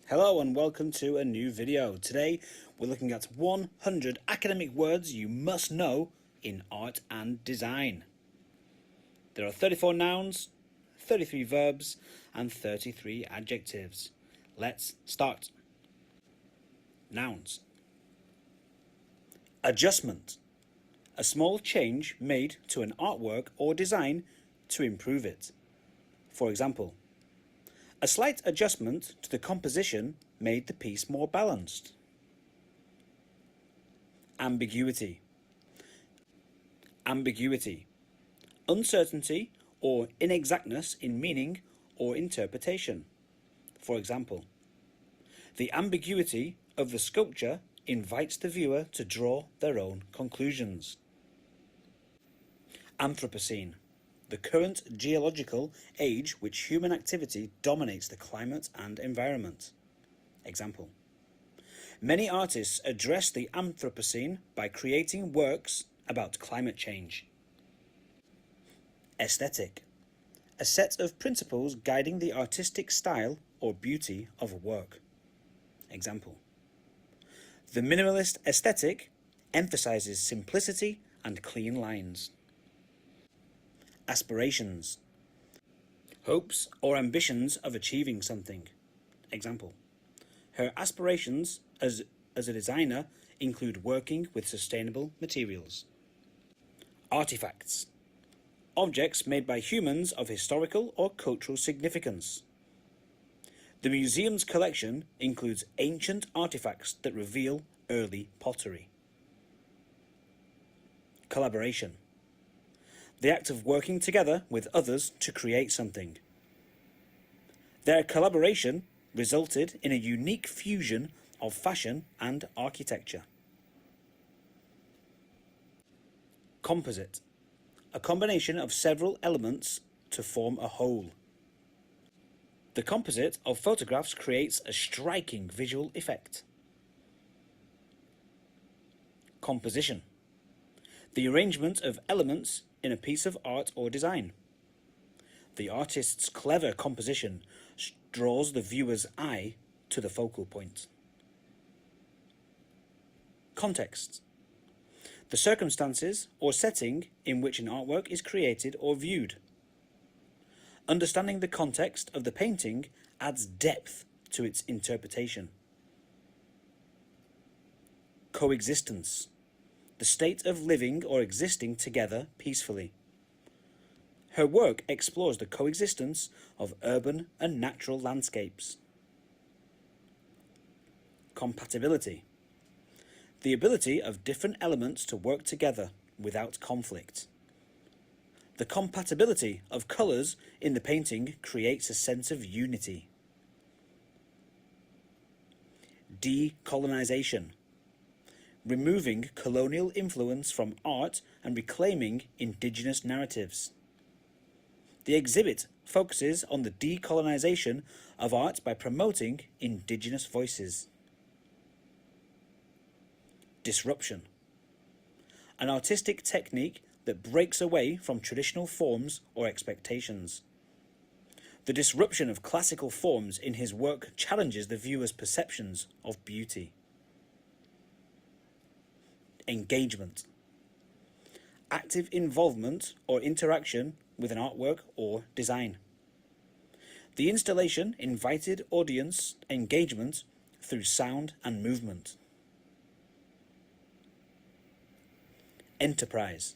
Hello and welcome to a new video. Today we're looking at 100 academic words you must know in art and design. There are 34 nouns, 33 verbs and 33 adjectives. Let's start. Nouns. Adjustment. A small change made to an artwork or design to improve it. For example, a slight adjustment to the composition made the piece more balanced. Ambiguity. Ambiguity. Uncertainty or inexactness in meaning or interpretation. For example, the ambiguity of the sculpture invites the viewer to draw their own conclusions. Anthropocene. The current geological age which human activity dominates the climate and environment. Example. Many artists address the Anthropocene by creating works about climate change. Aesthetic. A set of principles guiding the artistic style or beauty of a work. Example. The minimalist aesthetic emphasizes simplicity and clean lines. Aspirations. Hopes or ambitions of achieving something. Example. Her aspirations as a designer include working with sustainable materials. Artifacts. Objects made by humans of historical or cultural significance. The museum's collection includes ancient artifacts that reveal early pottery. Collaboration. The act of working together with others to create something. Their collaboration resulted in a unique fusion of fashion and architecture. Composite. A combination of several elements to form a whole. The composite of photographs creates a striking visual effect. Composition. The arrangement of elements in a piece of art or design. The artist's clever composition draws the viewer's eye to the focal point. Context. The circumstances or setting in which an artwork is created or viewed. Understanding the context of the painting adds depth to its interpretation. Coexistence. The state of living or existing together peacefully. Her work explores the coexistence of urban and natural landscapes. Compatibility. The ability of different elements to work together without conflict. The compatibility of colours in the painting creates a sense of unity. Decolonization. Removing colonial influence from art and reclaiming indigenous narratives. The exhibit focuses on the decolonization of art by promoting indigenous voices. Disruption. An artistic technique that breaks away from traditional forms or expectations. The disruption of classical forms in his work challenges the viewer's perceptions of beauty. Engagement. Active involvement or interaction with an artwork or design. The installation invited audience engagement through sound and movement. Enterprise.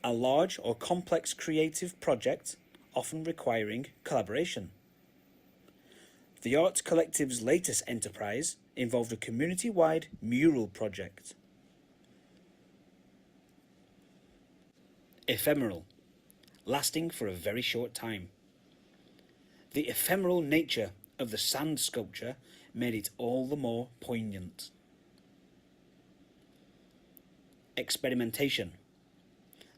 A large or complex creative project, often requiring collaboration. The art collective's latest enterprise involved a community-wide mural project. Ephemeral. Lasting for a very short time. The ephemeral nature of the sand sculpture made it all the more poignant. Experimentation.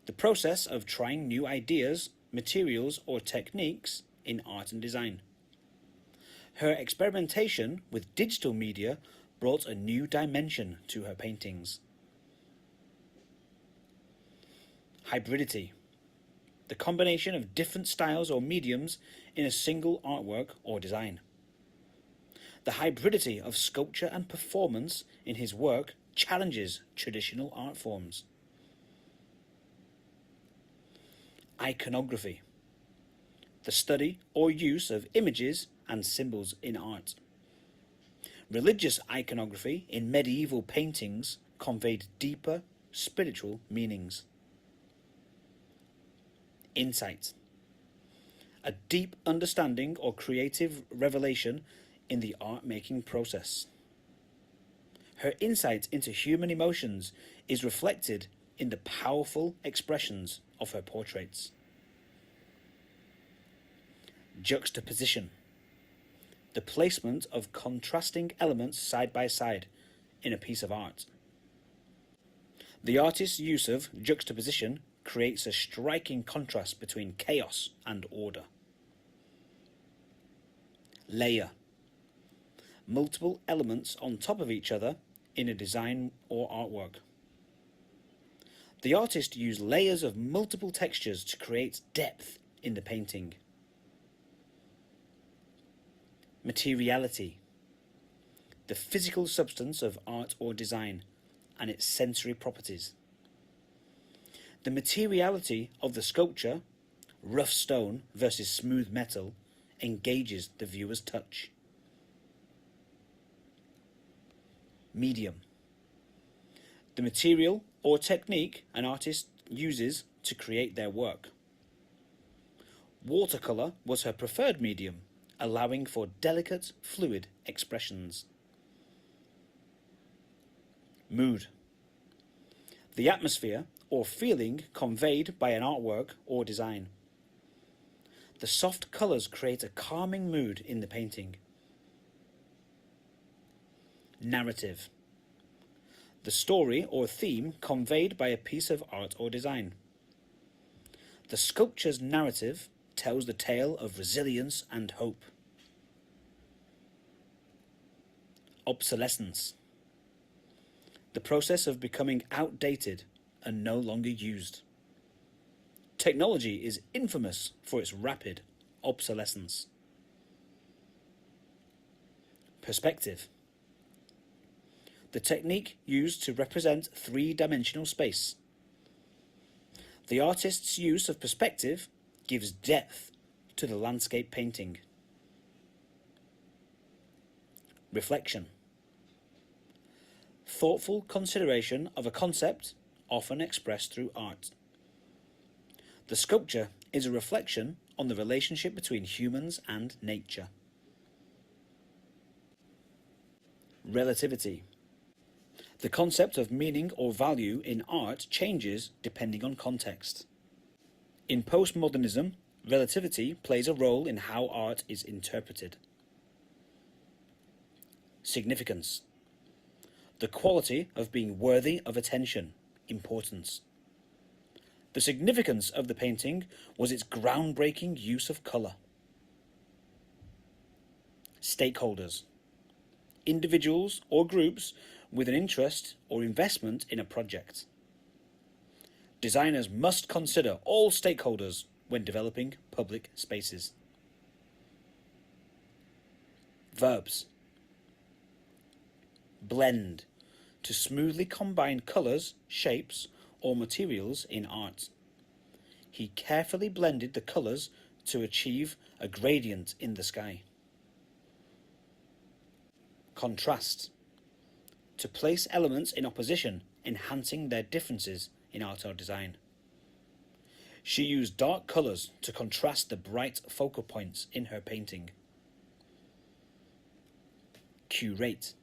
The process of trying new ideas, materials or techniques in art and design. Her experimentation with digital media brought a new dimension to her paintings. Hybridity. The combination of different styles or mediums in a single artwork or design. The hybridity of sculpture and performance in his work challenges traditional art forms. Iconography. The study or use of images and symbols in art. Religious iconography in medieval paintings conveyed deeper spiritual meanings. Insight. A deep understanding or creative revelation in the art-making process. Her insight into human emotions is reflected in the powerful expressions of her portraits. Juxtaposition. The placement of contrasting elements side by side in a piece of art. The artist's use of juxtaposition creates a striking contrast between chaos and order. Layer. Multiple elements on top of each other in a design or artwork. The artist used layers of multiple textures to create depth in the painting. Materiality. The physical substance of art or design and its sensory properties. The materiality of the sculpture, rough stone versus smooth metal, engages the viewer's touch. Medium. The material or technique an artist uses to create their work. Watercolour was her preferred medium, allowing for delicate, fluid expressions. Mood. The atmosphere or feeling conveyed by an artwork or design. The soft colours create a calming mood in the painting. Narrative. The story or theme conveyed by a piece of art or design. The sculpture's narrative tells the tale of resilience and hope. Obsolescence. The process of becoming outdated and no longer used. Technology is infamous for its rapid obsolescence. Perspective. The technique used to represent three-dimensional space. The artist's use of perspective gives depth to the landscape painting. Reflection. Thoughtful consideration of a concept often expressed through art. The sculpture is a reflection on the relationship between humans and nature. Relativity. The concept of meaning or value in art changes depending on context. In postmodernism, relativity plays a role in how art is interpreted. Significance. The quality of being worthy of attention, importance. The significance of the painting was its groundbreaking use of colour. Stakeholders. Individuals or groups with an interest or investment in a project. Designers must consider all stakeholders when developing public spaces. Verbs. Blend. To smoothly combine colours, shapes, or materials in art. He carefully blended the colours to achieve a gradient in the sky. Contrast. To place elements in opposition, enhancing their differences in art or design. She used dark colours to contrast the bright focal points in her painting. Curate.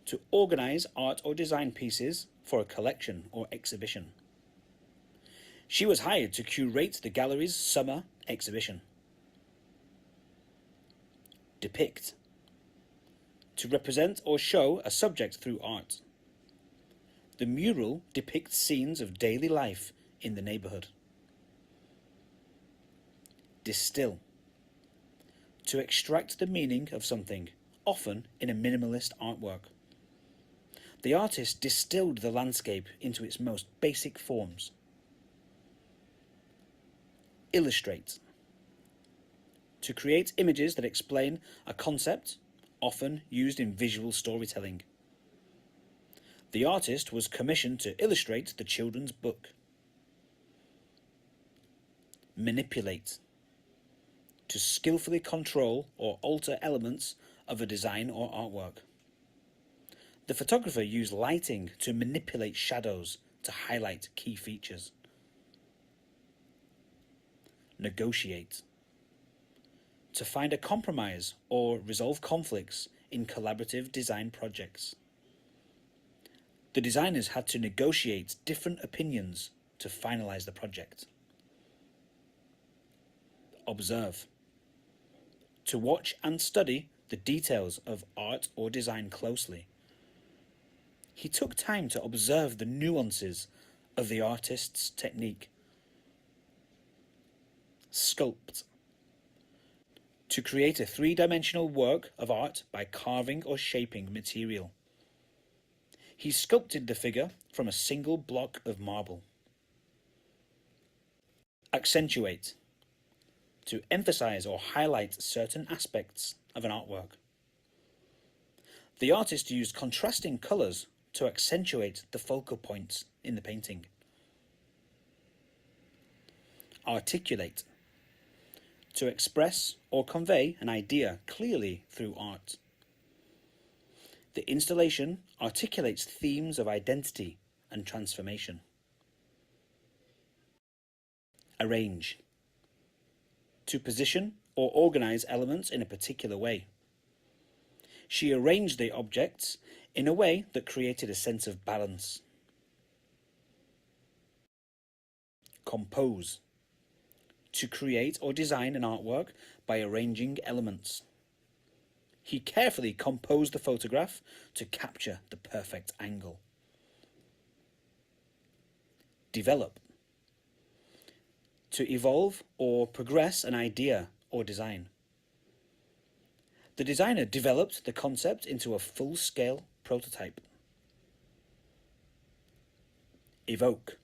To organise art or design pieces for a collection or exhibition. She was hired to curate the gallery's summer exhibition. Depict. To represent or show a subject through art. The mural depicts scenes of daily life in the neighbourhood. Distill. To extract the meaning of something, often in a minimalist artwork. The artist distilled the landscape into its most basic forms. Illustrate. To create images that explain a concept often used in visual storytelling. The artist was commissioned to illustrate the children's book. Manipulate. To skillfully control or alter elements of a design or artwork. The photographer used lighting to manipulate shadows to highlight key features. Negotiate. To find a compromise or resolve conflicts in collaborative design projects. The designers had to negotiate different opinions to finalize the project. Observe. To watch and study the details of art or design closely. He took time to observe the nuances of the artist's technique. Sculpt. To create a three-dimensional work of art by carving or shaping material. He sculpted the figure from a single block of marble. Accentuate. To emphasize or highlight certain aspects of an artwork. The artist used contrasting colors to accentuate the focal points in the painting. Articulate. To express or convey an idea clearly through art. The installation articulates themes of identity and transformation. Arrange. To position or organize elements in a particular way. She arranged the objects in a way that created a sense of balance. Compose. To create or design an artwork by arranging elements. He carefully composed the photograph to capture the perfect angle. Develop. To evolve or progress an idea or design. The designer developed the concept into a full-scale prototype. Evoke.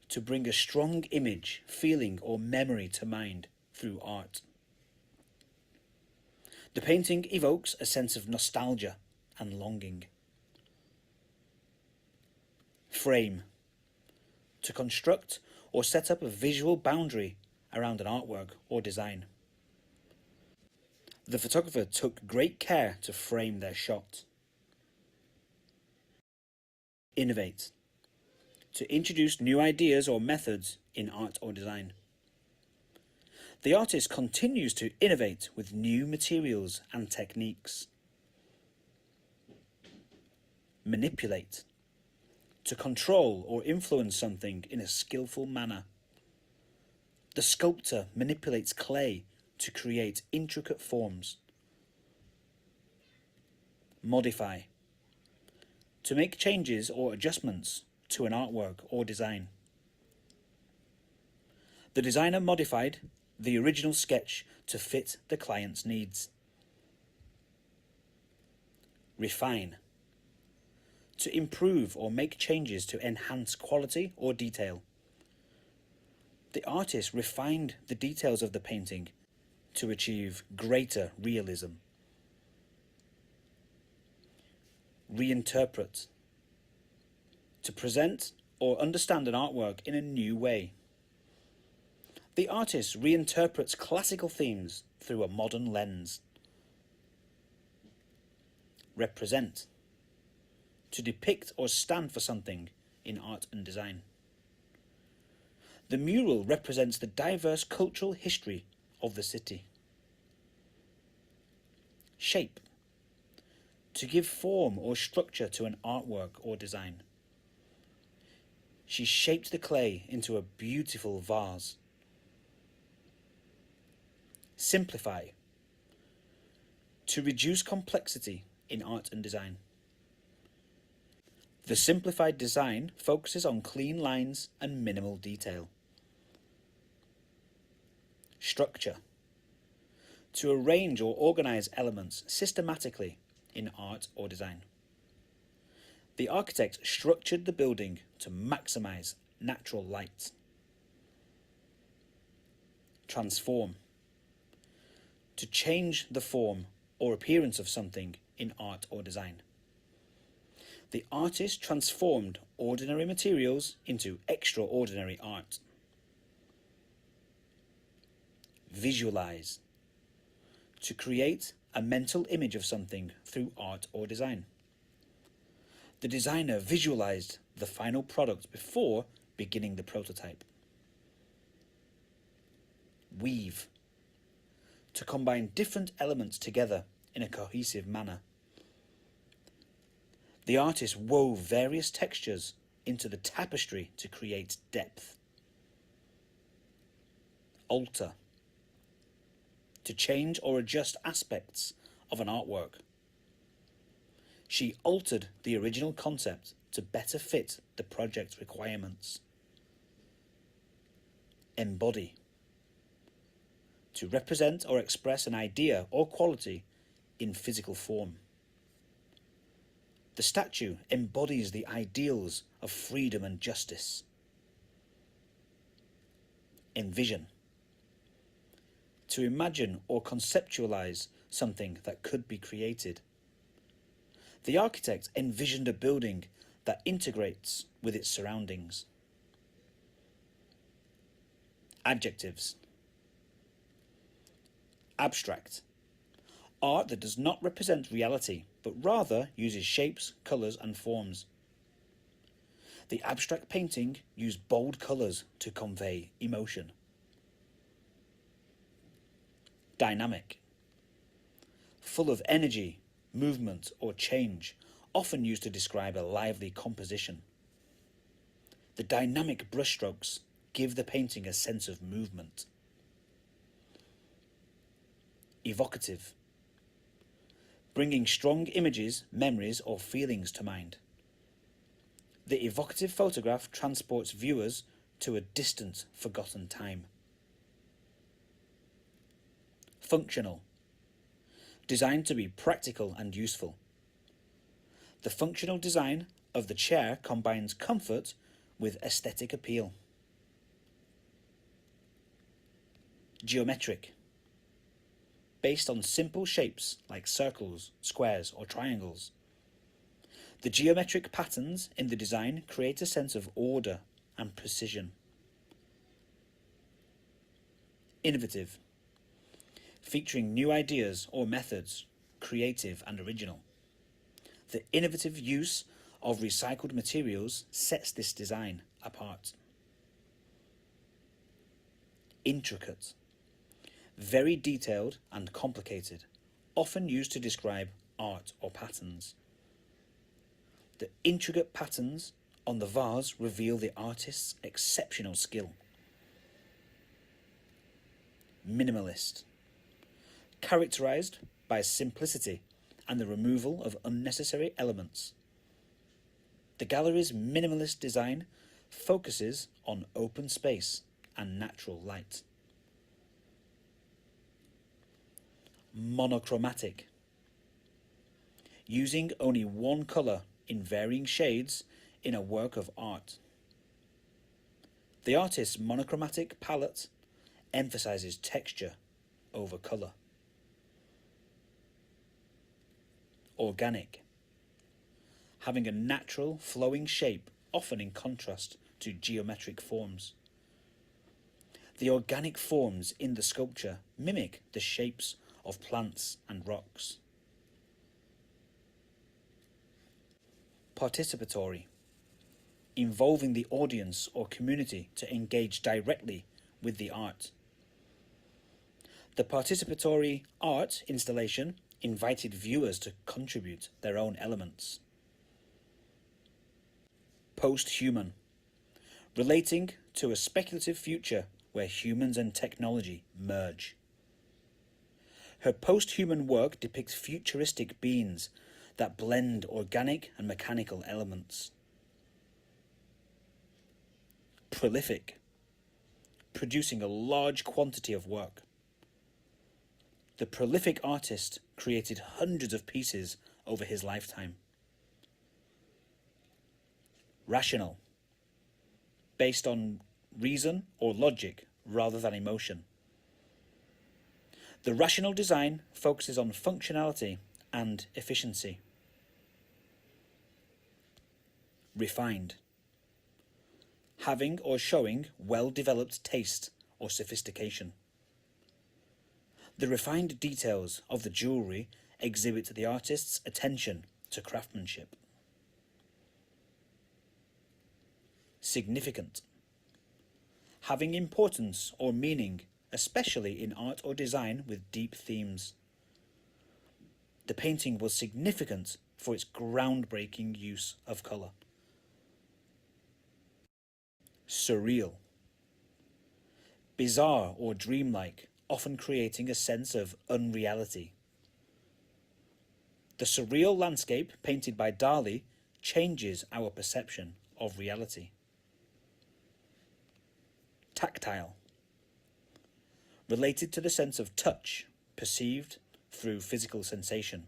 To bring a strong image, feeling, or memory to mind through art. The painting evokes a sense of nostalgia and longing. Frame. To construct or set up a visual boundary around an artwork or design. The photographer took great care to frame their shot. Innovate. To introduce new ideas or methods in art or design. The artist continues to innovate with new materials and techniques. Manipulate. To control or influence something in a skillful manner. The sculptor manipulates clay to create intricate forms. Modify. To make changes or adjustments to an artwork or design. The designer modified the original sketch to fit the client's needs. Refine. To improve or make changes to enhance quality or detail. The artist refined the details of the painting to achieve greater realism. Reinterpret. To present or understand an artwork in a new way. The artist reinterprets classical themes through a modern lens. Represent. To depict or stand for something in art and design. The mural represents the diverse cultural history of the city. Shape. To give form or structure to an artwork or design. She shaped the clay into a beautiful vase. Simplify. To reduce complexity in art and design. The simplified design focuses on clean lines and minimal detail. Structure. To arrange or organize elements systematically in art or design. The architect structured the building to maximize natural light. Transform. To change the form or appearance of something in art or design. The artist transformed ordinary materials into extraordinary art. Visualize. To create a mental image of something through art or design. The designer visualized the final product before beginning the prototype. Weave. To combine different elements together in a cohesive manner. The artist wove various textures into the tapestry to create depth. Alter. To change or adjust aspects of an artwork. She altered the original concept to better fit the project's requirements. Embody. To represent or express an idea or quality in physical form. The statue embodies the ideals of freedom and justice. Envision. To imagine or conceptualize something that could be created. The architect envisioned a building that integrates with its surroundings. Adjectives. Abstract. Art that does not represent reality, but rather uses shapes, colours and forms. The abstract painting used bold colours to convey emotion. Dynamic. Full of energy, movement or change, often used to describe a lively composition. The dynamic brushstrokes give the painting a sense of movement. Evocative. Bringing strong images, memories or feelings to mind. The evocative photograph transports viewers to a distant, forgotten time. Functional. Designed to be practical and useful. The functional design of the chair combines comfort with aesthetic appeal. Geometric. Based on simple shapes like circles, squares or triangles. The geometric patterns in the design create a sense of order and precision. Innovative. Featuring new ideas or methods, creative and original. The innovative use of recycled materials sets this design apart. Intricate. Very detailed and complicated, often used to describe art or patterns. The intricate patterns on the vase reveal the artist's exceptional skill. Minimalist. Characterized by simplicity and the removal of unnecessary elements. The gallery's minimalist design focuses on open space and natural light. Monochromatic. Using only one colour in varying shades in a work of art. The artist's monochromatic palette emphasizes texture over colour. Organic. Having a natural, flowing shape, often in contrast to geometric forms. The organic forms in the sculpture mimic the shapes of plants and rocks. Participatory. Involving the audience or community to engage directly with the art. The participatory art installation invited viewers to contribute their own elements. Post-human. Relating to a speculative future where humans and technology merge. Her post-human work depicts futuristic beings that blend organic and mechanical elements. Prolific. Producing a large quantity of work. The prolific artist created hundreds of pieces over his lifetime. Rational. Based on reason or logic rather than emotion. The rational design focuses on functionality and efficiency. Refined. Having or showing well-developed taste or sophistication. The refined details of the jewellery exhibit the artist's attention to craftsmanship. Significant. Having importance or meaning, especially in art or design with deep themes. The painting was significant for its groundbreaking use of colour. Surreal. Bizarre or dreamlike, often creating a sense of unreality. The surreal landscape painted by Dali changes our perception of reality. Tactile. Related to the sense of touch, perceived through physical sensation.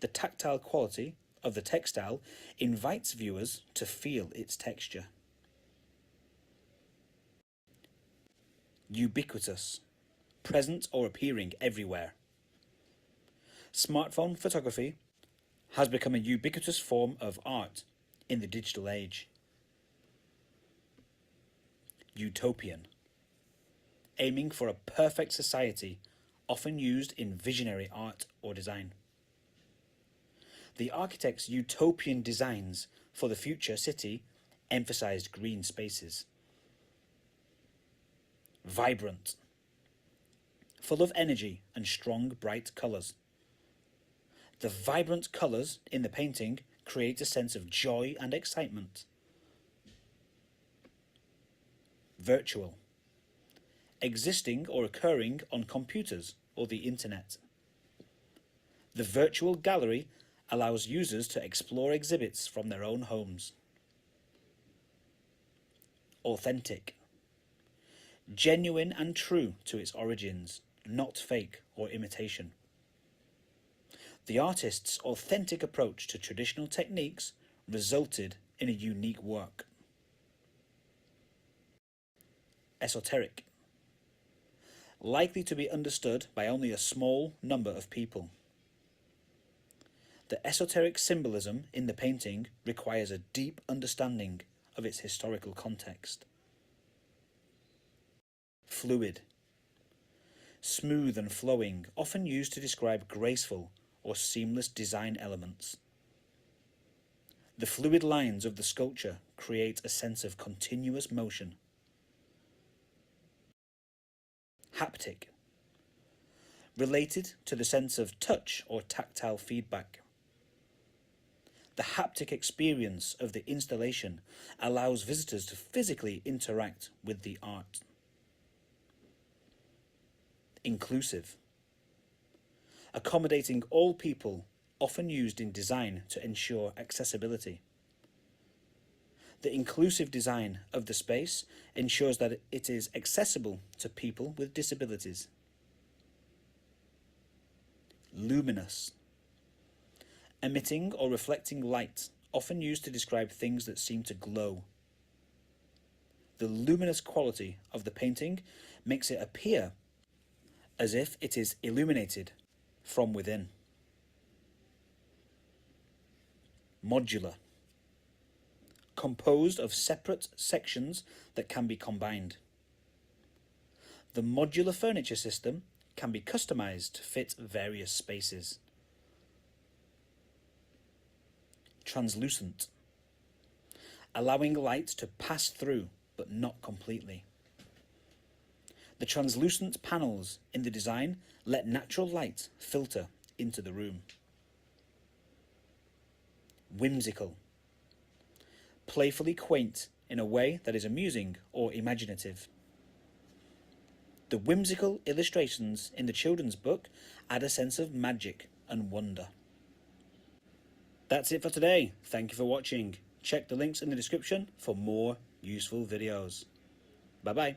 The tactile quality of the textile invites viewers to feel its texture. Ubiquitous. Present or appearing everywhere. Smartphone photography has become a ubiquitous form of art in the digital age. Utopian. Aiming for a perfect society, often used in visionary art or design. The architect's utopian designs for the future city emphasized green spaces. Vibrant. Full of energy and strong, bright colours. The vibrant colours in the painting create a sense of joy and excitement. Virtual. Existing or occurring on computers or the internet. The virtual gallery allows users to explore exhibits from their own homes. Authentic. Genuine and true to its origins, not fake or imitation. The artist's authentic approach to traditional techniques resulted in a unique work. Esoteric. Likely to be understood by only a small number of people. The esoteric symbolism in the painting requires a deep understanding of its historical context. Fluid. Smooth and flowing, often used to describe graceful or seamless design elements. The fluid lines of the sculpture create a sense of continuous motion. Haptic. Related to the sense of touch or tactile feedback. The haptic experience of the installation allows visitors to physically interact with the art. Inclusive. Accommodating all people, often used in design to ensure accessibility. The inclusive design of the space ensures that it is accessible to people with disabilities. Luminous. Emitting or reflecting light, often used to describe things that seem to glow. The luminous quality of the painting makes it appear as if it is illuminated from within. Modular. Composed of separate sections that can be combined. The modular furniture system can be customized to fit various spaces. Translucent. Allowing light to pass through, but not completely. The translucent panels in the design let natural light filter into the room. Whimsical. Playfully quaint in a way that is amusing or imaginative. The whimsical illustrations in the children's book add a sense of magic and wonder. That's it for today. Thank you for watching. Check the links in the description for more useful videos. Bye bye.